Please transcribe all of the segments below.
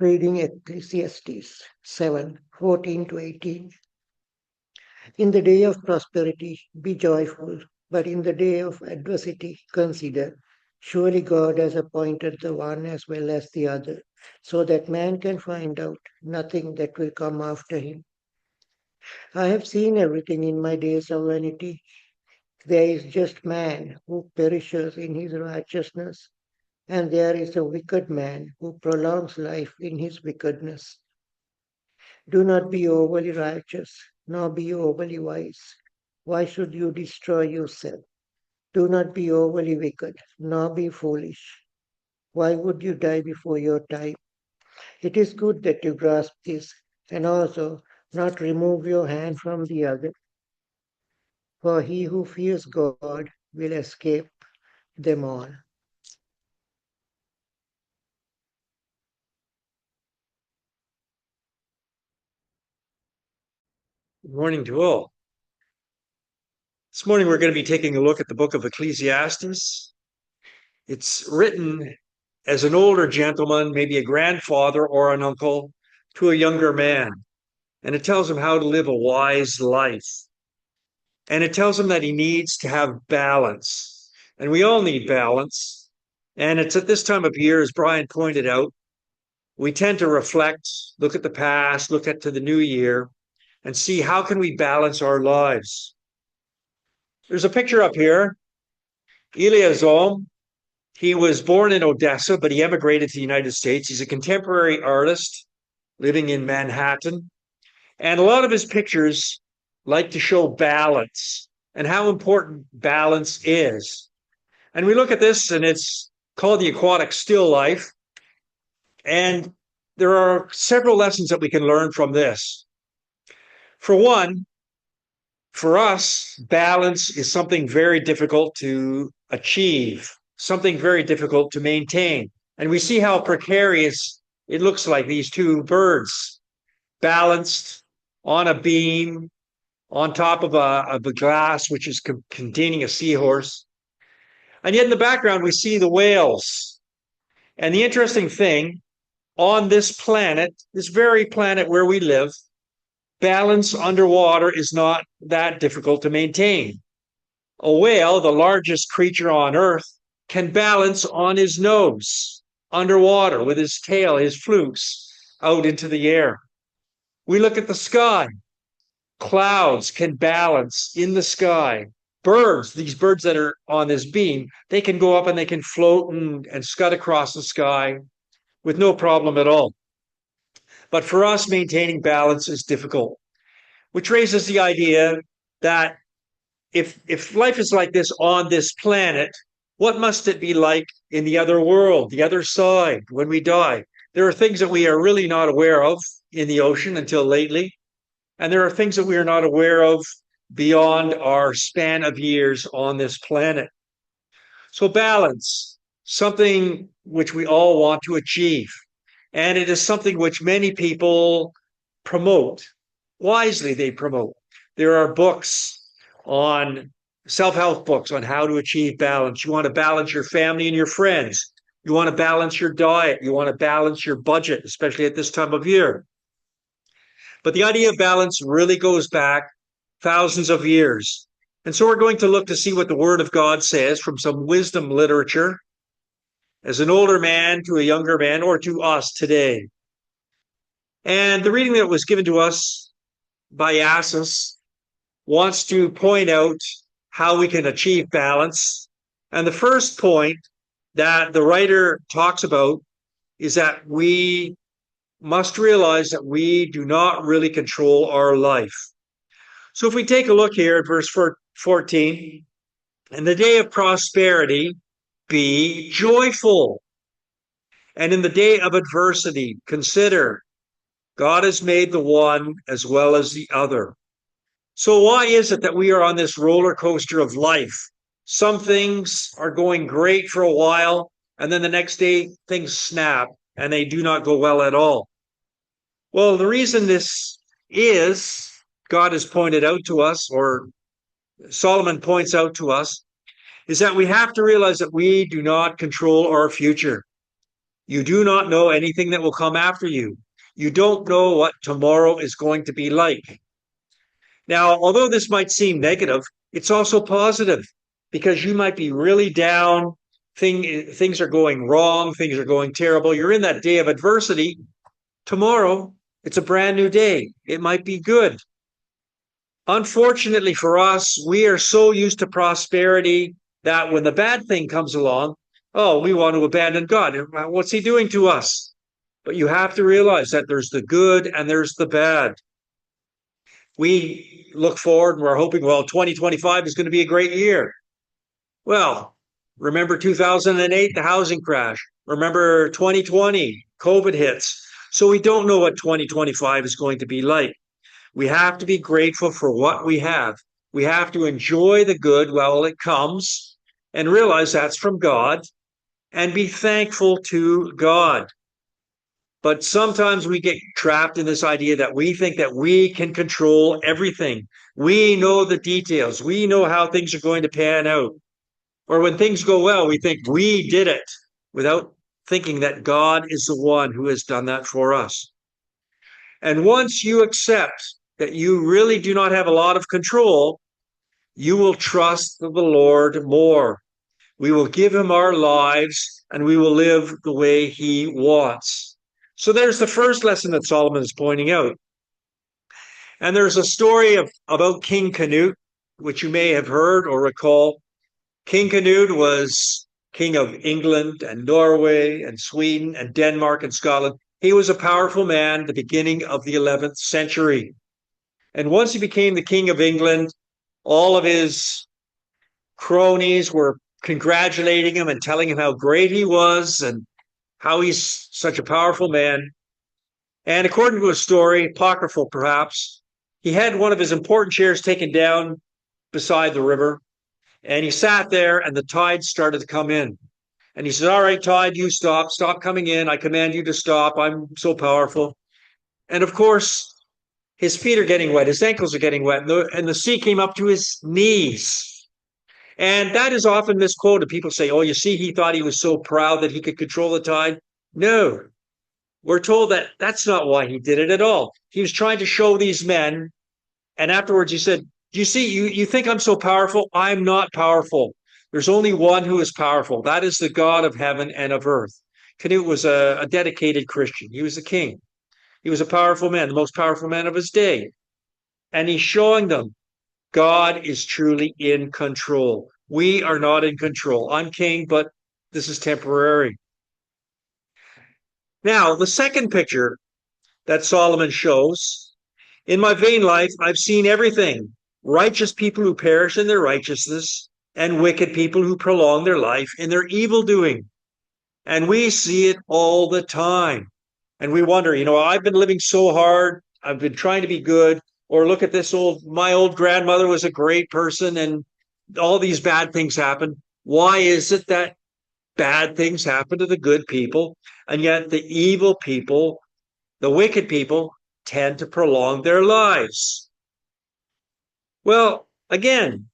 Reading Ecclesiastes 7:14 to 18. In the day of prosperity, be joyful, but in the day of adversity, consider. Surely God has appointed the one as well as the other, so that man can find out nothing that will come after him. I have seen everything in my days of vanity. There is just man who perishes in his righteousness, and there is a wicked man who prolongs life in his wickedness. Do not be overly righteous, nor be overly wise. Why should you destroy yourself? Do not be overly wicked, nor be foolish. Why would you die before your time? It is good that you grasp this, and also not remove your hand from the other. For he who fears God will escape them all. Good morning to all. This morning we're going to be taking a look at the book of Ecclesiastes. It's written as an older gentleman, maybe a grandfather or an uncle, to a younger man. And it tells him how to live a wise life. And it tells him that he needs to have balance. And we all need balance. And it's at this time of year, as Brian pointed out, we tend to reflect, look at the past, look at to the new year, and see how can we balance our lives. There's a picture up here. Ecclesiastes, he was born in Odessa, but he emigrated to the United States. He's a contemporary artist living in Manhattan. And a lot of his pictures like to show balance and how important balance is. And we look at this, and it's called the aquatic still life. And there are several lessons that we can learn from this. For one, for us, balance is something very difficult to achieve, something very difficult to maintain. And we see how precarious it looks like these two birds balanced on a beam on top of a glass, which is containing a seahorse. And yet in the background, we see the whales. And the interesting thing, on this planet, this very planet where we live, balance underwater is not that difficult to maintain. A whale, the largest creature on Earth, can balance on his nose underwater with his tail, his flukes, out into the air. We look at the sky. Clouds can balance in the sky. Birds, these birds that are on this beam, they can go up and they can float and scud across the sky with no problem at all. But for us, maintaining balance is difficult, which raises the idea that if life is like this on this planet, what must it be like in the other world, the other side, when we die? There are things that we are really not aware of in the ocean until lately, and there are things that we are not aware of beyond our span of years on this planet. So balance, something which we all want to achieve. And it is something which many people promote. Wisely, they promote. There are books on self-help books on how to achieve balance. You want to balance your family and your friends. You want to balance your diet. You want to balance your budget, especially at this time of year. But the idea of balance really goes back thousands of years. And so we're going to look to see what the Word of God says from some wisdom literature as an older man to a younger man, or to us today. And the reading that was given to us by Assis wants to point out how we can achieve balance. And the first point that the writer talks about is that we must realize that we do not really control our life. So if we take a look here at verse 14, in the day of prosperity, be joyful. And in the day of adversity, consider God has made the one as well as the other. So why is it that we are on this roller coaster of life? Some things are going great for a while, and then the next day things snap and they do not go well at all. Well, the reason this is, God has pointed out to us, or Solomon points out to us, is that we have to realize that we do not control our future. You do not know anything that will come after you. You don't know what tomorrow is going to be like. Now, although this might seem negative, it's also positive because you might be really down. Things are going wrong. Things are going terrible. You're in that day of adversity. Tomorrow, it's a brand new day. It might be good. Unfortunately for us, we are so used to prosperity that when the bad thing comes along, oh, we want to abandon God. What's he doing to us? But you have to realize that there's the good and there's the bad. We look forward and we're hoping, well, 2025 is going to be a great year. Well, remember 2008, the housing crash. Remember 2020, COVID hits. So we don't know what 2025 is going to be like. We have to be grateful for what we have. We have to enjoy the good while it comes and realize that's from God and be thankful to God. But sometimes we get trapped in this idea that we think that we can control everything. We know the details. We know how things are going to pan out. Or when things go well, we think we did it without thinking that God is the one who has done that for us. And once you accept that you really do not have a lot of control, you will trust the Lord more. We will give him our lives and we will live the way he wants. So there's the first lesson that Solomon is pointing out. And there's a story about King Canute, which you may have heard or recall. King Canute was king of England and Norway and Sweden and Denmark and Scotland. He was a powerful man at the beginning of the 11th century. And once he became the king of England, all of his cronies were congratulating him and telling him how great he was and how he's such a powerful man. And according to a story, apocryphal perhaps, he had one of his important chairs taken down beside the river. And he sat there and the tide started to come in. And he said, all right, tide, you stop coming in. I command you to stop. I'm so powerful. And of course, his feet are getting wet. His ankles are getting wet. And the sea came up to his knees. And that is often misquoted. People say, oh, you see, he thought he was so proud that he could control the tide. No, we're told that that's not why he did it at all. He was trying to show these men. And afterwards he said, you see, you think I'm so powerful? I'm not powerful. There's only one who is powerful. That is the God of heaven and of earth. Canute was a dedicated Christian. He was a king. He was a powerful man, the most powerful man of his day. And he's showing them God is truly in control. We are not in control. I'm king, but this is temporary. Now, the second picture that Solomon shows, in my vain life, I've seen everything. Righteous people who perish in their righteousness and wicked people who prolong their life in their evil doing. And we see it all the time. And we wonder, I've been living so hard. I've been trying to be good. Or look at this my old grandmother was a great person and all these bad things happen. Why is it that bad things happen to the good people? And yet the evil people, the wicked people, tend to prolong their lives. Well, again,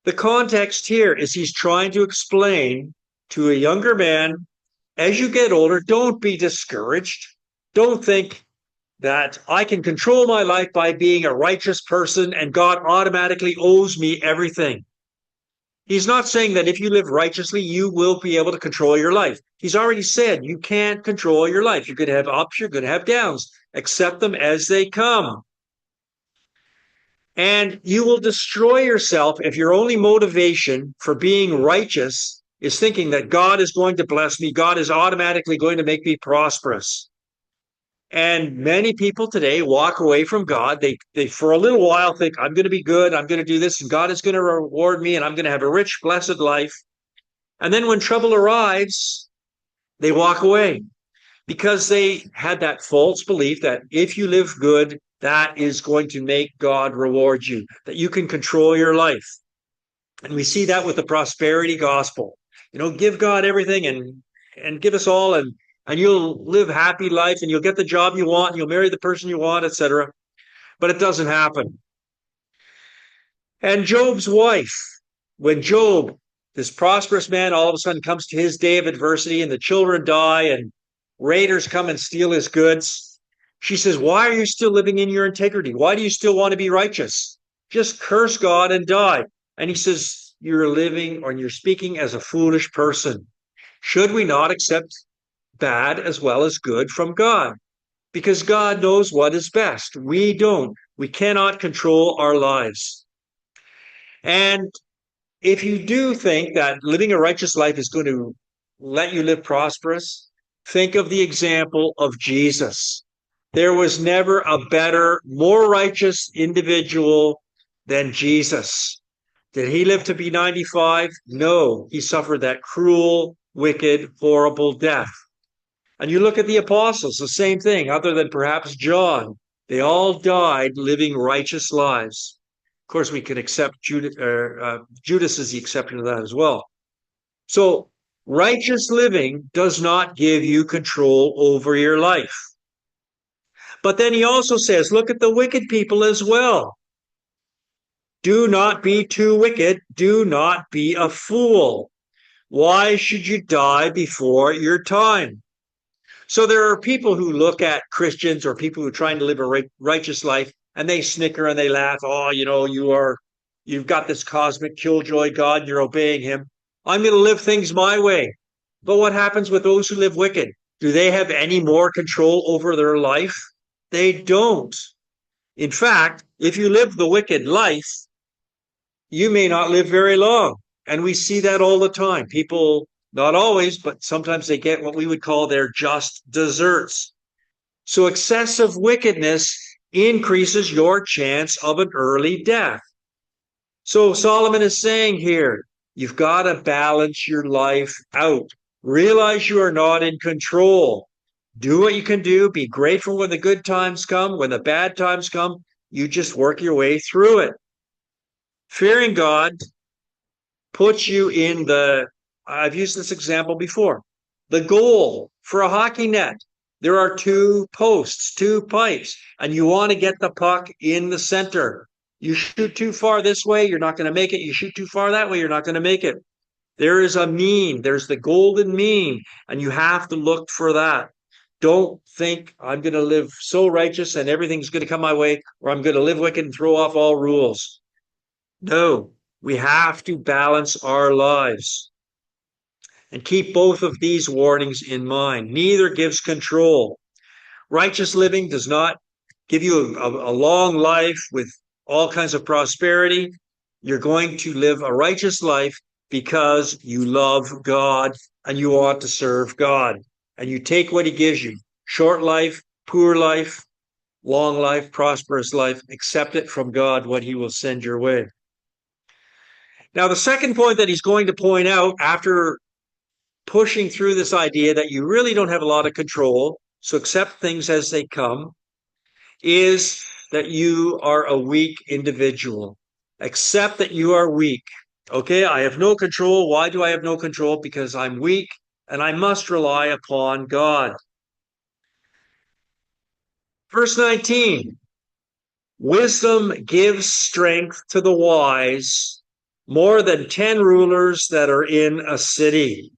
the context here is he's trying to explain to a younger man, as you get older, don't be discouraged. Don't think that I can control my life by being a righteous person and God automatically owes me everything. He's not saying that if you live righteously, you will be able to control your life. He's already said you can't control your life. You're going to have ups, you're going to have downs. Accept them as they come. And you will destroy yourself if your only motivation for being righteous is thinking that God is going to bless me. God is automatically going to make me prosperous. And many people today walk away from God. They for a little while think, I'm going to be good. I'm going to do this and God is going to reward me and I'm going to have a rich, blessed life. And then when trouble arrives, they walk away because they had that false belief that if you live good, that is going to make God reward you, that you can control your life. And we see that with the prosperity gospel. Give God everything and give us all and you'll live happy life and you'll get the job you want, and you'll marry the person you want, etc. But it doesn't happen. And Job's wife, when Job This prosperous man all of a sudden comes to his day of adversity and the children die and raiders come and steal his goods. She says, why are you still living in your integrity? Why do you still want to be righteous? Just curse God and die. And he says, you're living or you're speaking as a foolish person. Should we not accept bad as well as good from God? Because God knows what is best. We don't. We cannot control our lives. And if you do think that living a righteous life is going to let you live prosperous, think of the example of Jesus. There was never a better, more righteous individual than Jesus. Did he live to be 95? No, he suffered that cruel, wicked, horrible death. And you look at the apostles, the same thing, other than perhaps John. They all died living righteous lives. Of course, we can accept Judas is the exception to that as well. So righteous living does not give you control over your life. But then he also says, look at the wicked people as well. Do not be too wicked. Do not be a fool. Why should you die before your time? So there are people who look at Christians or people who are trying to live a righteous life and they snicker and they laugh. Oh, you've got this cosmic killjoy God, you're obeying him. I'm going to live things my way. But what happens with those who live wicked? Do they have any more control over their life? They don't. In fact, if you live the wicked life, you may not live very long. And we see that all the time. People, not always, but sometimes they get what we would call their just desserts. So excessive wickedness increases your chance of an early death. So Solomon is saying here, you've got to balance your life out. Realize you are not in control. Do what you can do. Be grateful when the good times come. When the bad times come, you just work your way through it. Fearing God puts you in I've used this example before, the goal for a hockey net. There are two posts, two pipes, and you want to get the puck in the center. You shoot too far this way, you're not going to make it. You shoot too far that way, you're not going to make it. There is a mean. There's the golden mean, and you have to look for that. Don't think I'm going to live so righteous and everything's going to come my way, or I'm going to live wicked and throw off all rules. No, we have to balance our lives and keep both of these warnings in mind. Neither gives control. Righteous living does not give you a long life with all kinds of prosperity. You're going to live a righteous life because you love God and you want to serve God. And you take what he gives you. Short life, poor life, long life, prosperous life. Accept it from God, what he will send your way. Now, the second point that he's going to point out after pushing through this idea that you really don't have a lot of control, so accept things as they come, is that you are a weak individual. Accept that you are weak. Okay, I have no control. Why do I have no control? Because I'm weak and I must rely upon God. Verse 19, wisdom gives strength to the wise more than 10 rulers that are in a city.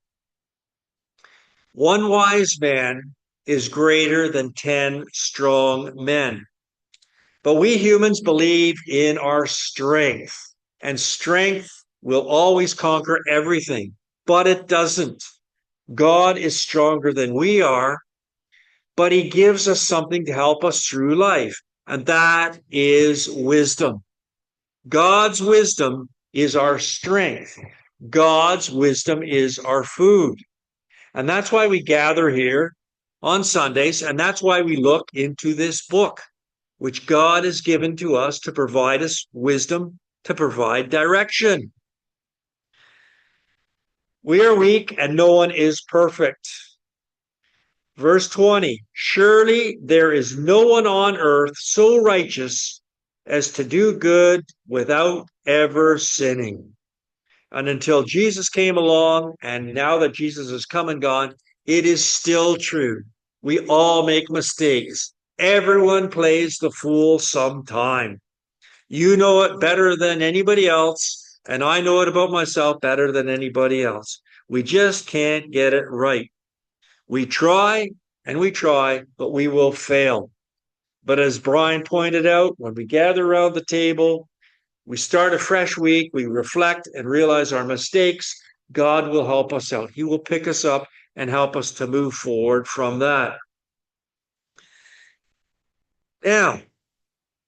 One wise man is greater than 10 strong men. But we humans believe in our strength, and strength will always conquer everything, but it doesn't. God is stronger than we are, but he gives us something to help us through life, and that is wisdom. God's wisdom is our strength. God's wisdom is our food. And that's why we gather here on Sundays, and that's why we look into this book, which God has given to us to provide us wisdom, to provide direction. We are weak and no one is perfect. Verse 20, surely there is no one on earth so righteous as to do good without ever sinning. And until Jesus came along, and now that Jesus has come and gone, it is still true. We all make mistakes. Everyone plays the fool sometime. You know it better than anybody else. and I know it about myself better than anybody else. We just can't get it right. We try and we try, but we will fail. But as Brian pointed out, when we gather around the table, we start a fresh week, we reflect and realize our mistakes. God will help us out. He will pick us up and help us to move forward from that. Now,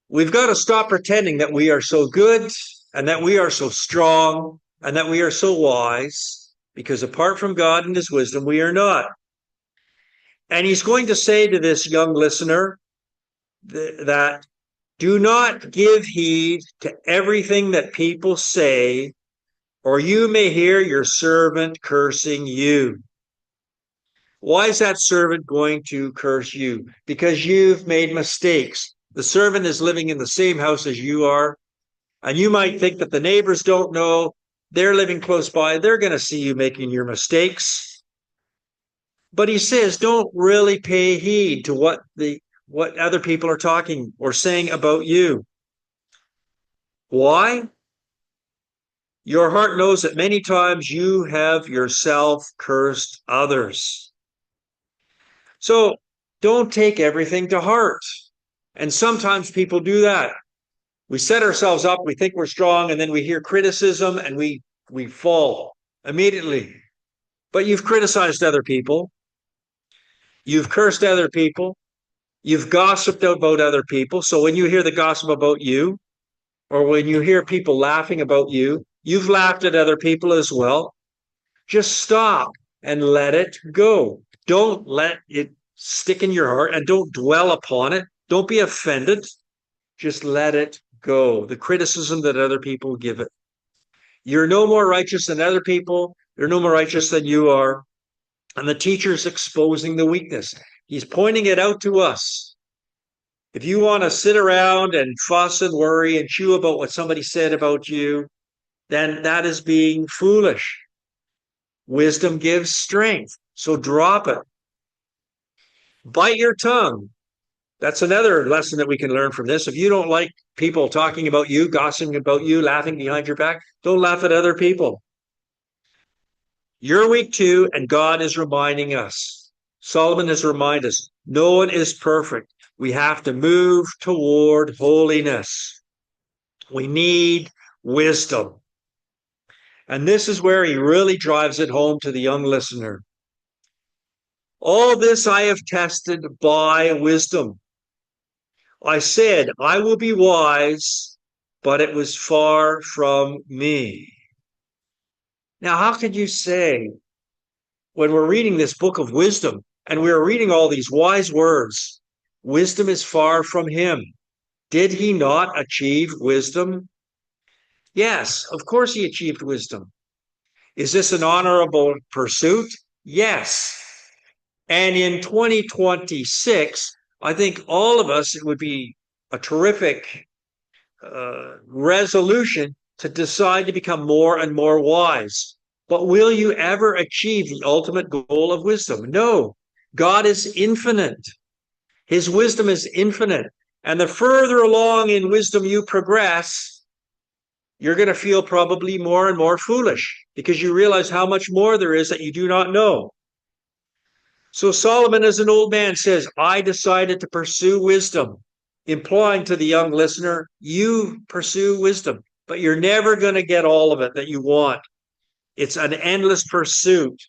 we've got to stop pretending that we are so good and that we are so strong and that we are so wise, because apart from God and his wisdom, we are not. And he's going to say to this young listener that do not give heed to everything that people say, or you may hear your servant cursing you. Why is that servant going to curse you? Because you've made mistakes. The servant is living in the same house as you are, and you might think that the neighbors don't know. They're living close by. They're going to see you making your mistakes. But he says, don't really pay heed to what other people are talking or saying about you. Why? Your heart knows that many times you have yourself cursed others. So don't take everything to heart. And sometimes people do that. We set ourselves up, we think we're strong, and then we hear criticism and we fall immediately. But you've criticized other people. You've cursed other people. You've gossiped about other people. So when you hear the gossip about you, or when you hear people laughing about you, you've laughed at other people as well. Just stop and let it go. Don't let it stick in your heart and don't dwell upon it. Don't be offended. Just let it go. The criticism that other people give it. You're no more righteous than other people. You're no more righteous than you are. And the teacher's exposing the weakness. He's pointing it out to us. If you want to sit around and fuss and worry and chew about what somebody said about you, then that is being foolish. Wisdom gives strength, so drop it. Bite your tongue. That's another lesson that we can learn from this. If you don't like people talking about you, gossiping about you, laughing behind your back, don't laugh at other people. You're weak too, and God is reminding us. Solomon has reminded us, no one is perfect. We have to move toward holiness. We need wisdom. And this is where he really drives it home to the young listener. All this I have tested by wisdom. I said, I will be wise, but it was far from me. Now, how could you say, when we're reading this book of wisdom and we're reading all these wise words, wisdom is far from him? Did he not achieve wisdom? Yes, of course he achieved wisdom. Is this an honorable pursuit? Yes. And in 2026, I think all of us, it would be a terrific resolution to decide to become more and more wise. But will you ever achieve the ultimate goal of wisdom? No. God is infinite. His wisdom is infinite. And the further along in wisdom you progress, you're going to feel probably more and more foolish because you realize how much more there is that you do not know. So Solomon, as an old man, says, I decided to pursue wisdom, implying to the young listener, you pursue wisdom, but you're never going to get all of it that you want. It's an endless pursuit.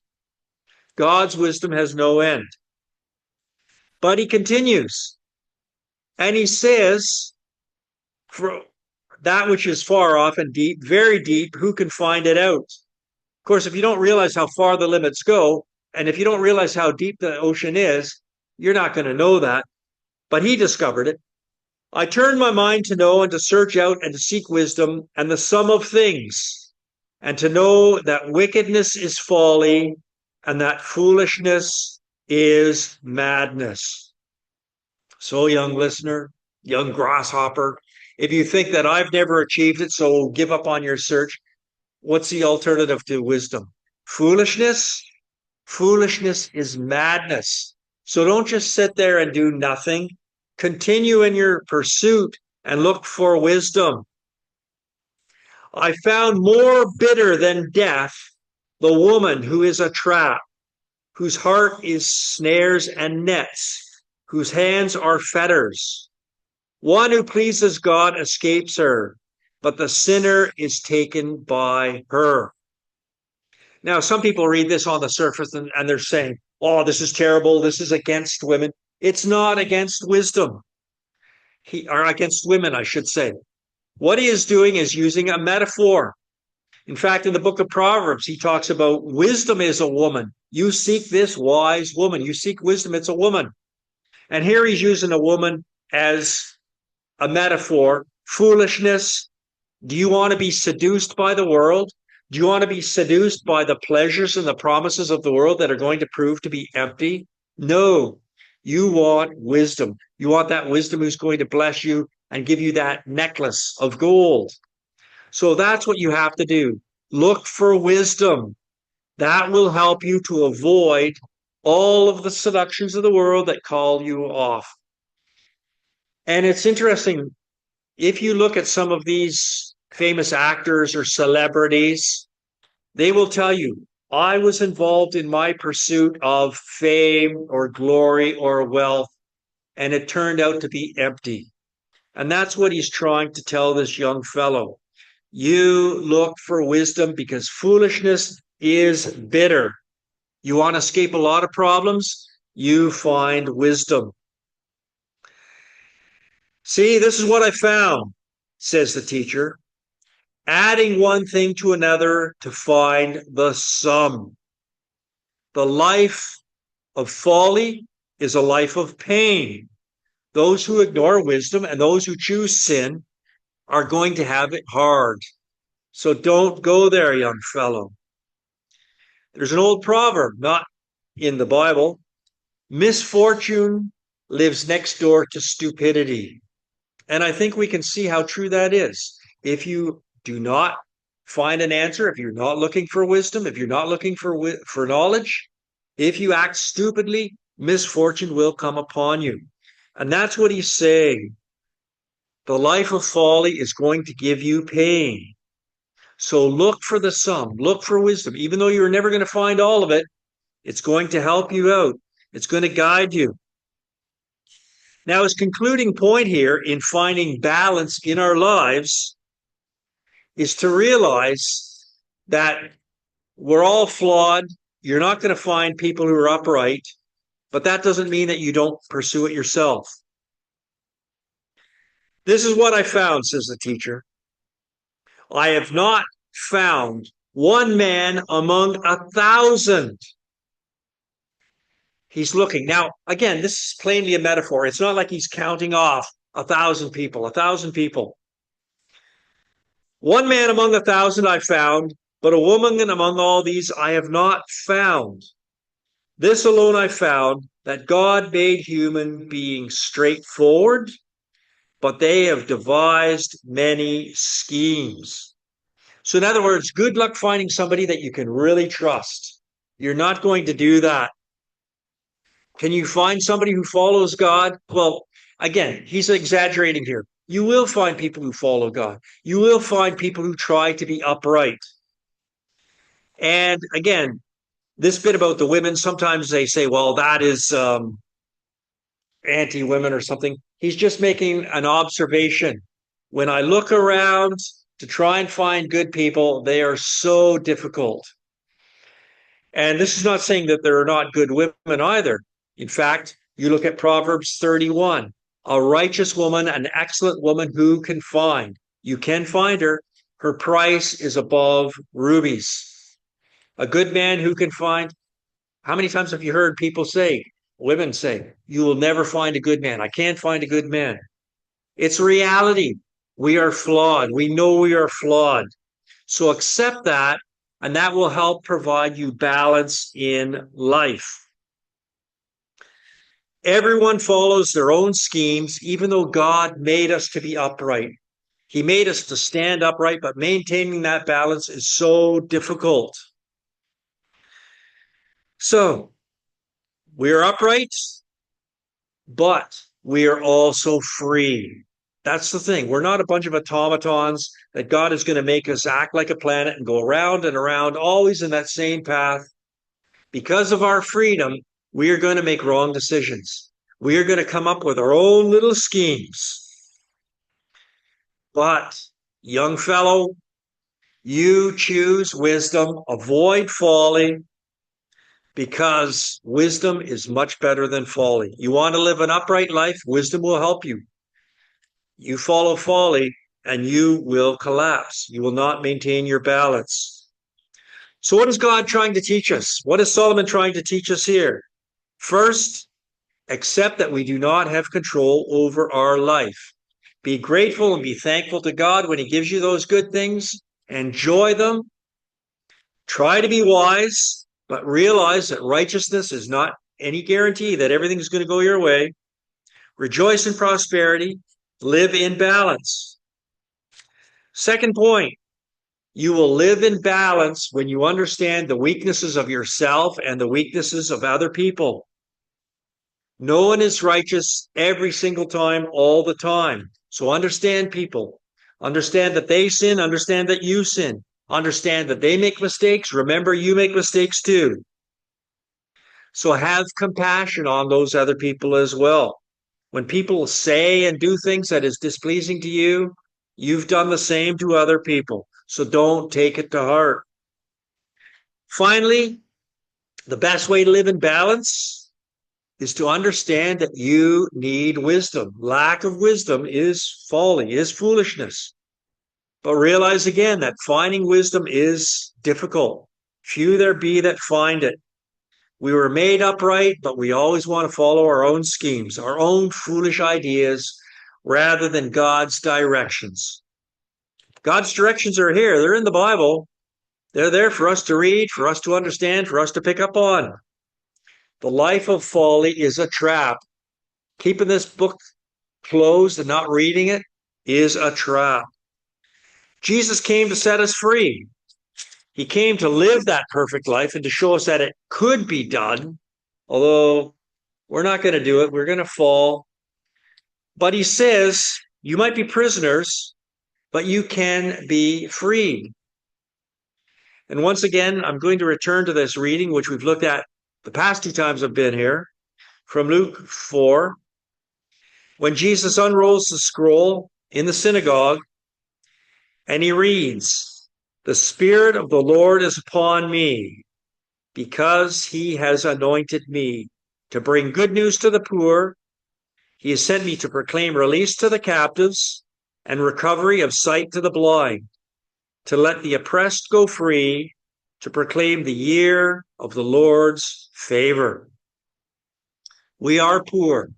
God's wisdom has no end. But he continues, and he says, for that which is far off and deep, very deep, who can find it out? Of course, if you don't realize how far the limits go, and if you don't realize how deep the ocean is, you're not going to know that. But he discovered it. I turned my mind to know and to search out and to seek wisdom and the sum of things, and to know that wickedness is folly and that foolishness is madness. So, young listener, young grasshopper, if you think that I've never achieved it, so give up on your search, what's the alternative to wisdom? Foolishness? Foolishness is madness. So don't just sit there and do nothing. Continue in your pursuit and look for wisdom. I found more bitter than death the woman who is a trap, whose heart is snares and nets, whose hands are fetters. One who pleases God escapes her, but the sinner is taken by her. Now, some people read this on the surface and they're saying, oh, this is terrible. This is against women. It's not against wisdom, or against women, I should say. What he is doing is using a metaphor. In fact, in the book of Proverbs, he talks about wisdom is a woman. You seek this wise woman. You seek wisdom, it's a woman. And here he's using a woman as a metaphor. Foolishness. Do you want to be seduced by the world? Do you want to be seduced by the pleasures and the promises of the world that are going to prove to be empty? No. You want wisdom. You want that wisdom who's going to bless you and give you that necklace of gold. So that's what you have to do. Look for wisdom. That will help you to avoid all of the seductions of the world that call you off. And it's interesting, if you look at some of these famous actors or celebrities, they will tell you, I was involved in my pursuit of fame or glory or wealth, and it turned out to be empty. And that's what he's trying to tell this young fellow. You look for wisdom because foolishness is bitter. You want to escape a lot of problems? You find wisdom. See, this is what I found, says the teacher. Adding one thing to another to find the sum. The life of folly is a life of pain. Those who ignore wisdom and those who choose sin are going to have it hard. So don't go there, young fellow. There's an old proverb, not in the Bible. Misfortune lives next door to stupidity. And I think we can see how true that is. If you do not find an answer, if you're not looking for wisdom, if you're not looking for knowledge, if you act stupidly, misfortune will come upon you. And that's what he's saying. The life of folly is going to give you pain. So look for the sum, look for wisdom. Even though you're never going to find all of it, it's going to help you out. It's going to guide you. Now, his concluding point here in finding balance in our lives is to realize that we're all flawed. You're not going to find people who are upright, but that doesn't mean that you don't pursue it yourself. This is what I found, says the teacher. I have not found one man among 1,000. He's looking. Now, again, this is plainly a metaphor. It's not like he's counting off 1,000 people, 1,000 people. One man among 1,000 I found, but a woman among all these I have not found. This alone I found, that God made human beings straightforward, but they have devised many schemes. So in other words, good luck finding somebody that you can really trust. You're not going to do that. Can you find somebody who follows God? Well, again, he's exaggerating here. You will find people who follow God. You will find people who try to be upright. And again, this bit about the women, sometimes they say, well, that is anti-women or something. He's just making an observation. When I look around to try and find good people, they are so difficult. And this is not saying that there are not good women either. In fact, you look at Proverbs 31, a righteous woman, an excellent woman who can find. You can find her. Her price is above rubies. A good man who can find. How many times have you heard people say, women say, you will never find a good man. I can't find a good man. It's reality. We are flawed. We know we are flawed. So accept that, and that will help provide you balance in life. Everyone follows their own schemes, even though God made us to be upright. He made us to stand upright, but maintaining that balance is so difficult. So we are upright, but we are also free. That's the thing. We're not a bunch of automatons that God is going to make us act like a planet and go around and around, always in that same path. Because of our freedom, we are going to make wrong decisions. We are going to come up with our own little schemes. But, young fellow, you choose wisdom, avoid folly, because wisdom is much better than folly. You want to live an upright life, wisdom will help you. You follow folly and you will collapse. You will not maintain your balance. So what is God trying to teach us? What is Solomon trying to teach us here? First, accept that we do not have control over our life. Be grateful and be thankful to God when he gives you those good things. Enjoy them. Try to be wise, but realize that righteousness is not any guarantee that everything's going to go your way. Rejoice in prosperity. Live in balance. Second point, you will live in balance when you understand the weaknesses of yourself and the weaknesses of other people. No one is righteous every single time, all the time. So understand people. Understand that they sin. Understand that you sin. Understand that they make mistakes. Remember, you make mistakes too. So have compassion on those other people as well. When people say and do things that is displeasing to you, you've done the same to other people. So don't take it to heart. Finally, the best way to live in balance is to understand that you need wisdom. Lack of wisdom is folly, is foolishness. But realize again that finding wisdom is difficult. Few there be that find it. We were made upright, but we always want to follow our own schemes, our own foolish ideas, rather than God's directions. God's directions are here. They're in the Bible. They're there for us to read, for us to understand, for us to pick up on. The life of folly is a trap. Keeping this book closed and not reading it is a trap. Jesus came to set us free. He came to live that perfect life and to show us that it could be done, although we're not going to do it. We're going to fall. But he says, you might be prisoners, but you can be freed. And once again, I'm going to return to this reading, which we've looked at the past two times I've been here, from Luke 4. When Jesus unrolls the scroll in the synagogue and he reads, "The Spirit of the Lord is upon me, because he has anointed me to bring good news to the poor. He has sent me to proclaim release to the captives and recovery of sight to the blind, to let the oppressed go free, to proclaim the year of the Lord's favor." We are poor.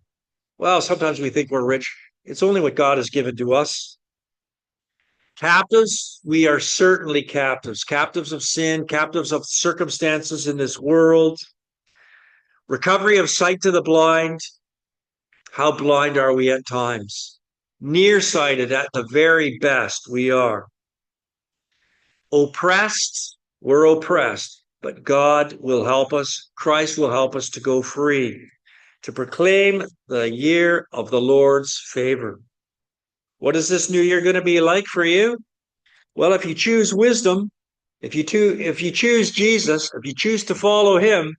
Well, sometimes we think we're rich. It's only what God has given to us. Captives, we are certainly captives. Captives of sin, captives of circumstances in this world. Recovery of sight to the blind. How blind are we at times? Nearsighted at the very best we are. Oppressed, we're oppressed, but God will help us. Christ will help us to go free, to proclaim the year of the Lord's favor. What is this new year going to be like for you? Well, if you choose wisdom, if you choose Jesus, if you choose to follow him,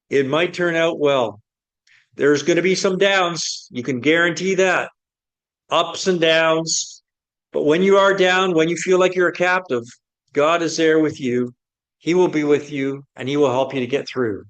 it might turn out well. There's going to be some downs. You can guarantee that. Ups and downs. But when you are down, when you feel like you're a captive, God is there with you. He will be with you and he will help you to get through.